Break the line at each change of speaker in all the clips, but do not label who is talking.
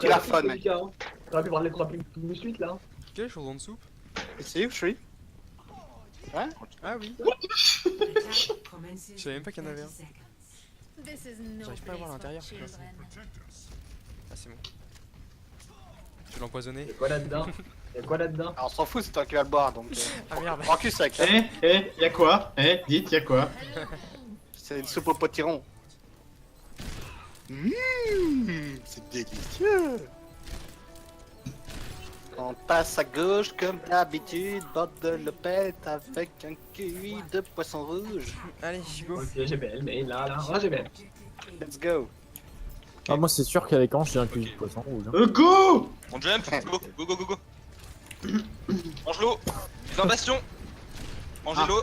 Tu la fun, mec.
T'aurais pu prendre les 3 piles tout de suite là.
Ok, je suis en dessous.
C'est où je suis? Ouais.
Ah oui. Je savais même pas qu'il y en avait un. J'arrive pas à voir l'intérieur. Ah c'est bon. Je vais l'empoisonner.
Y'a quoi là-dedans? Y'a quoi là-dedans?
Alors, on s'en fout, c'est toi qui vas le boire, donc.
Ah merde.
Prends cul sec, hein.
Y'a quoi? Dites, y'a quoi?
C'est une soupe au potiron. C'est délicieux. On passe à gauche comme d'habitude, bord de l'opette avec un kiwi de poisson rouge.
Allez, go.
Ok, j'ai belle, mais là, j'ai belle.
Let's go.
Ah, moi, c'est sûr qu'avec Ange, j'ai un cuisine de poisson rouge. Hein.
Go!
On jump, go. Angelo, fais un bastion. Angelo,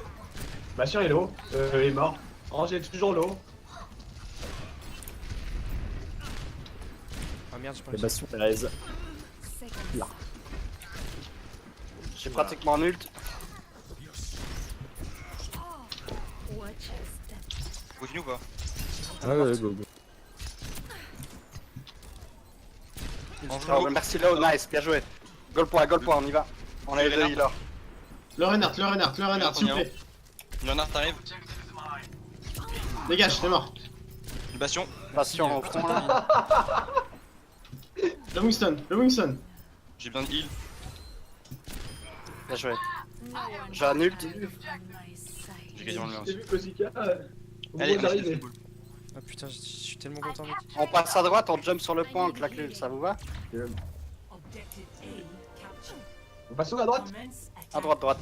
Bastion est low, il est mort. Angers toujours low.
Ah merde, j'ai pas
Les
réussi.
bastions, Thérèse. Là.
J'ai pratiquement un ult.
continue ou pas?
Ouais, go, go.
Oh, merci Low, nice, bien joué. Goal point, on y va. On a les deux healers.
Le renard, s'il vous plaît.
Leonard, t'arrives?
Dégage, t'es mort.
Le bastion.
Passion au front là.
Le Winston.
J'ai besoin de heal.
Bien joué. J'ai un ult.
J'ai quasiment le mien
J'ai
aussi.
vu Kosika au
Allez,
moment d'arriver.
Ah putain, je suis tellement content mec.
On passe à droite, on jump sur le point, on claque l'ult, ça vous va?
On passe où à droite?
À droite.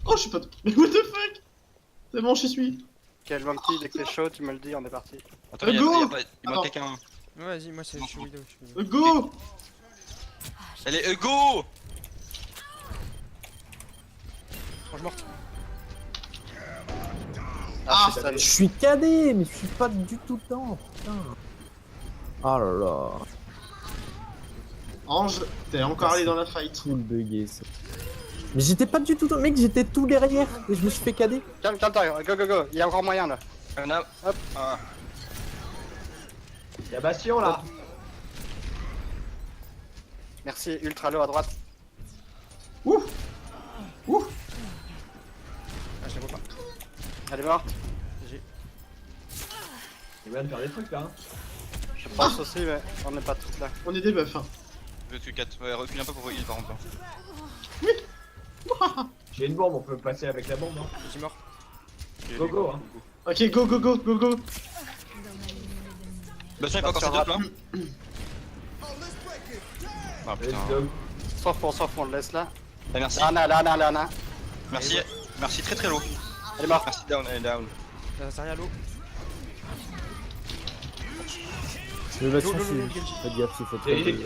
Oh, je suis pas. Mais what the fuck? C'est bon, je suis.
Ok, Monkey, dès que t'es chaud, tu me le dis, on est parti.
Attends,
Go!
il manque quelqu'un.
Ouais, vas-y, moi c'est je suis Widow.
Go!
Elle est go!
Oh, je morte.
Ah, je suis
Je
stun.
suis cadet, mais je suis pas du tout dedans, putain. Oh là là.
Ange, t'es encore allé dans la fight.
Tout le bugué, ça. Mais j'étais pas du tout dedans, mec, j'étais tout derrière et je me suis fait cadet.
Calme-toi, go, il y a encore moyen là.
Hop.
Hop.
Ah.
Y'a Bastion là.
Merci, ultra low à droite.
Ouh!
Ah, je la vois pas.
Elle est morte.
J'ai.
Il vient de faire des trucs là.
Je pense aussi, mais on n'est pas toutes là.
On est des buffs, hein.
Je suis 4. Ouais, recule un peu pour heal par contre.
J'ai une bombe, on peut passer avec la bombe. Hein.
Je suis mort.
Go, hein.
Ok, go.
Bastion est pas encore set up là? Ah
Let's
putain.
go.
Sauf on le laisse là.
Ah, merci.
Lana.
Merci très low.
Elle est morte.
Merci down, elle est down.
Zarya l'eau.
Le bastion,
Go,
je suis. Faites gaffe, il faut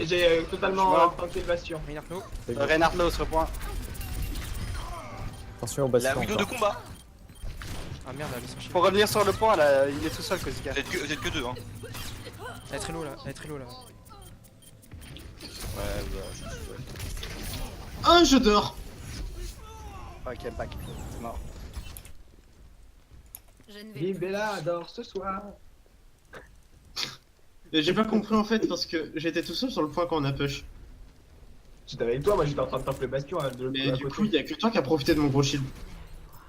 J'ai totalement
mort.
tanké le Bastion.
Reinhardt l'eau.
Reinhardt low sur le point.
Attention au
La
bastion.
Widow de
encore.
combat.
Ah merde, elle est sortie.
Pour revenir sur le point, là, il est tout seul, Kozika.
Vous êtes que deux, hein.
Elle est très low là,
Ouais.
Un je dors.
Ok, back. C'est mort.
Vive Bella dort ce soir.
Et j'ai pas compris en fait parce que j'étais tout seul sur le point quand on a push.
J'étais avec toi, moi j'étais en train de taper le Bastion de
Et
l'autre
du
côté.
coup, y'a que toi qui a profité de mon gros shield.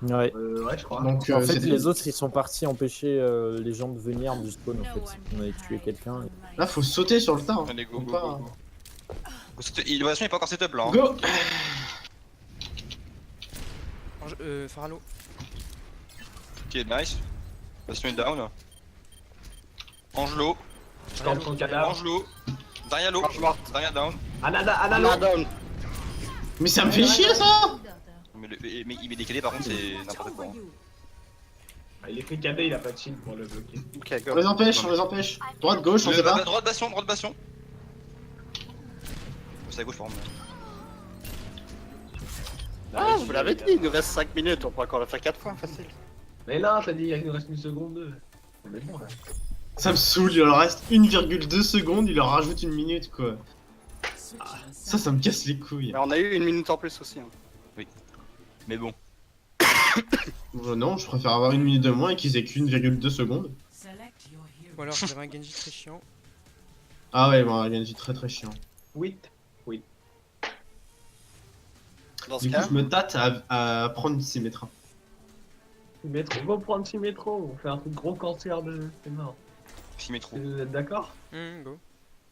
Ouais.
Ouais, je crois.
Donc,
En fait,
c'était-
les autres, ils sont partis empêcher les gens de venir du spawn, en fait. On avait tué quelqu'un. Et...
là, faut sauter sur le tas. Hein.
Allez, go.
Faut pas-
Le bastion est pas encore set up là. Hein.
Go!
Faralo.
Ok, nice. Bastion est down. Angelo.
Je tente son cadavre.
Angelo. Zarya low.
Ange morte.
Zarya down.
Anada,
Lana down.
Mais ça me fait chier ça!
Mais il est décalé par contre, c'est n'importe quoi. Hein.
Ah, il est fait cadet, il a pas de shield pour le bloquer.
Ok,
On les
go.
empêche. Droite, gauche, on sait pas.
Droite bastion. C'est à gauche par contre.
Ah, vous l'avez dit, il nous reste 5 minutes, on peut encore le faire 4 fois, facile.
Mais là, t'as dit, il nous reste une seconde 2. On est bon là.
Ça me saoule, il leur reste 1,2 secondes, il leur rajoute une minute quoi. Ah, ça me casse les couilles.
Mais on a eu 1 minute en plus aussi. Hein.
Mais bon.
Non, je préfère avoir 1 minute de moins et qu'ils aient qu'1,2 secondes.
Ou alors j'avais un Genji très chiant.
Ah ouais, bon, Genji très très chiant.
8.
Dans ce
Du coup,
cas,
je me tâte à prendre Symmetra.
Métro, on va prendre 6 métros, on fait un truc gros cancer de. C'est mort.
Symmétro.
Vous êtes d'accord?
Go.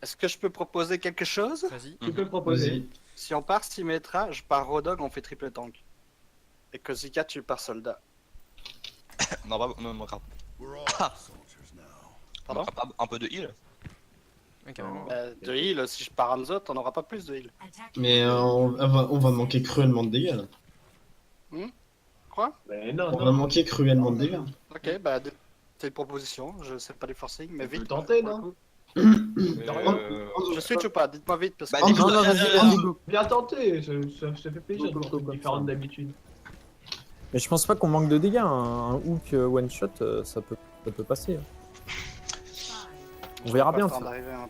est-ce que je peux proposer quelque chose?
Vas-y.
Tu peux proposer.
Vas-y.
Si on part Symmetra, je pars Rodog, on fait triple tank. Et que Zika, tu pars soldat.
Non, pas, non, non, grave.
Pardon?
Un peu de heal.
Ouais, carrément.
De heal, si je pars Hanzo, t'en auras pas plus de heal.
Mais on va manquer cruellement de dégâts là.
Quoi?
Mais non,
On va
non.
manquer cruellement de dégâts.
Ok, bah, c'est une proposition, je sais pas du forcing, mais
On peut
vite.
tenter,
pour le
non?
coup.
Euh...
Je switch ou pas? Dites-moi vite, parce que...
Bah, dis-
Non, non, vas-y, go.
Bien tenté, ça fait plaisir de
Go,
voir
go,
des
go,
différentes
go.
d'habitude.
Mais je pense pas qu'on manque de dégâts. Un hook one shot, ça peut passer. On verra bien.
Pas le temps
Ça.
d'arriver à un-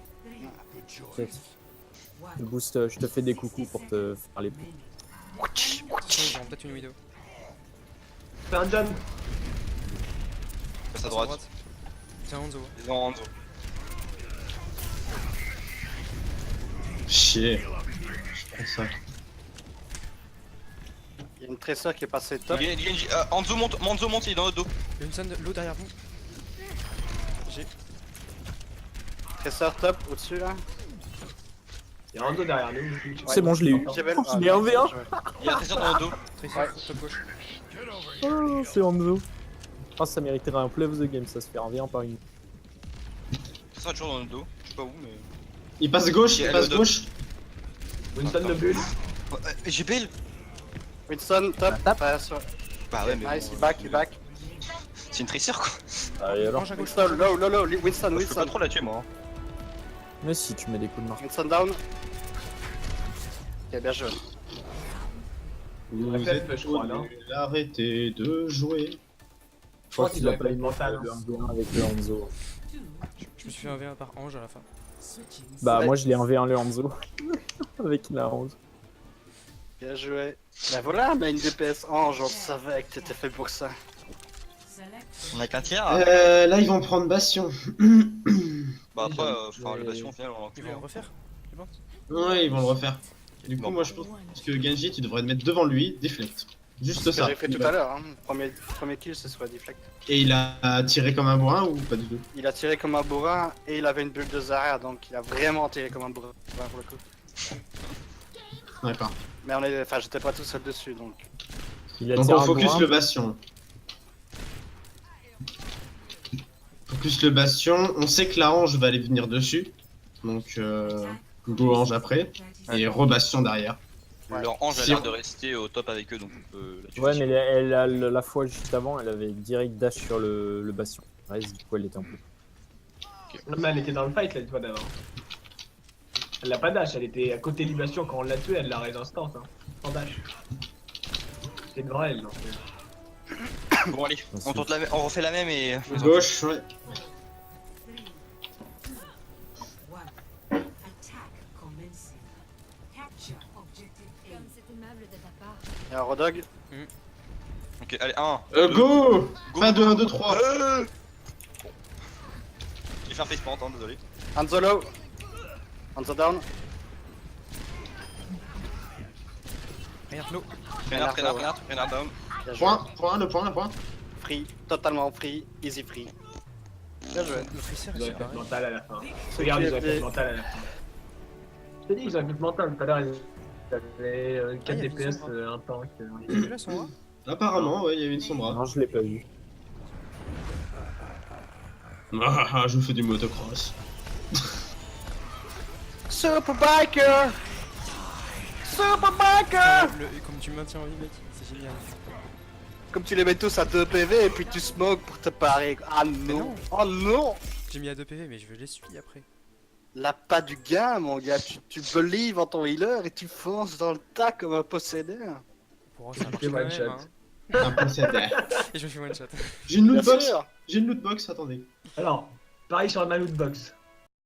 Peut-être. Le boost, je te fais des coucous pour te faire les points.
Ils auront peut-être une vidéo.
Fais un jump.
Passe à droite.
Tiens, Hanzo.
Ils ont Hanzo.
Chier. Je prends ça.
Il y a une tresseur qui est passée top.
Genji, Hanzo monte, il est dans notre dos.
Il y a une zone de l'eau derrière vous. J'ai.
Tresseur top, au-dessus là.
Il y a un dos derrière nous.
C'est bon, je l'ai eu.
Javel,
Il est en V1.
Il y a un trésor dans notre dos.
Tracer, top gauche.
Oh, c'est Hanzo. Oh, ça mériterait un play of the game, ça se fait un V1 par une.
Ça sera toujours dans notre dos. Je sais pas où, mais.
Il passe gauche,
Ok,
il
elle
passe
est au
gauche.
Winston de bulle.
J'ai bail.
Winston, top.
Bah ouais, mais.
Nice,
bon,
il back.
C'est une tresseur quoi.
Et alors?
Range à gauche.
Winston, low, Winston,
Je peux pas
Winston.
trop la tuer moi.
Mais si, tu mets des coups de marque.
Winston down. Ok, bien joué.
Vous
La
êtes
fête, je crois, non?
arrêtez de jouer.
Je crois
qu'il
qu'il a
doit
pas
être
eu
mental,
le 1v1 avec le Hanzo.
Je me suis fait un V1 par Ange à la fin.
Bah,
Ouais.
moi je l'ai 1v1 le Hanzo. avec la Hanzo.
Bien joué. Bah voilà, mais une DPS ange, on savait que t'étais fait pour ça.
On a qu'un tiers.
Là, ils vont prendre Bastion.
Bah après, enfin, le bastion au final, on va
Ils vont le refaire, je pense.
Ouais, ils vont le refaire. Du coup,
Bon.
moi je pense que Genji, tu devrais te mettre devant lui, deflect. Juste
Ce que
ça.
j'ai fait
Il
tout
va-
à l'heure, hein. Premier kill, ce soit deflect.
Et il a tiré comme un bourrin ou pas du tout?
Il a tiré comme un bourrin et il avait une bulle de Zarya, donc il a vraiment tiré comme un bourrin pour le coup.
D'accord.
Mais enfin, j'étais pas tout seul dessus, donc.
Il a
Donc
tiré
on
un
focus
bourrin.
le Bastion. Focus le Bastion. On sait que la Ange va aller venir dessus. Donc go Ange après. Et re-Bastion derrière.
Leur ange a
Si
l'air
on-
de rester au top avec eux donc on peut la tuer.
Ouais, mais elle a la fois juste avant, elle avait direct dash sur le bastion. Ouais, du coup, elle était un peu.
Non, mais elle était dans le fight là, une fois d'avant. Elle l'a pas dash, elle était à côté du bastion quand on l'a tué, elle l'a raise instant, hein. Sans dash. C'est devant elle, non?
Bon allez, on tente on refait la même et.
Gauche, ouais.
Et un Rodog.
Ok, allez, 1.
Go!
Go,
Pas de
go,
1, 2, 3.
J'ai fait un faceplant, hein, désolé.
Hanzo low. Hanzo down.
Regarde l'eau.
Renard down.
Bien joué.
Point, le point.
Free, totalement free, easy free. Bien joué.
Le Tracer,
Ils
elle
ont
s'est
un
barrée.
mental à la fin. Regarde, ils ont un mental à la fin. Je t'ai dit, ils ont un mental tout à l'heure, ils avaient 4
il y a
DPS,
une sombre.
un tank.
T'as vu là, son
Apparemment, ouais, il y a eu une sombra.
Non, je l'ai pas vu.
Ah, je fais du motocross.
Super biker! Super biker!
Comme tu me maintiens en vie, mec, c'est génial.
Comme tu les mets tous à 2 PV et puis tu smokes pour te parer. Ah non!
non.
Oh non!
J'ai mis à 2 PV, mais je vais l'essuyer après.
Là, pas du gain, mon gars. Tu believe en ton healer et tu fonces dans le tas comme un possédeur.
Pour ça marche
Et
quand
one
même,
shot.
hein.
Un possédé.
Et je me fais one shot.
J'ai une
Bien
loot box.
sûr!
J'ai une loot box, attendez.
Alors, pareil sur ma loot box.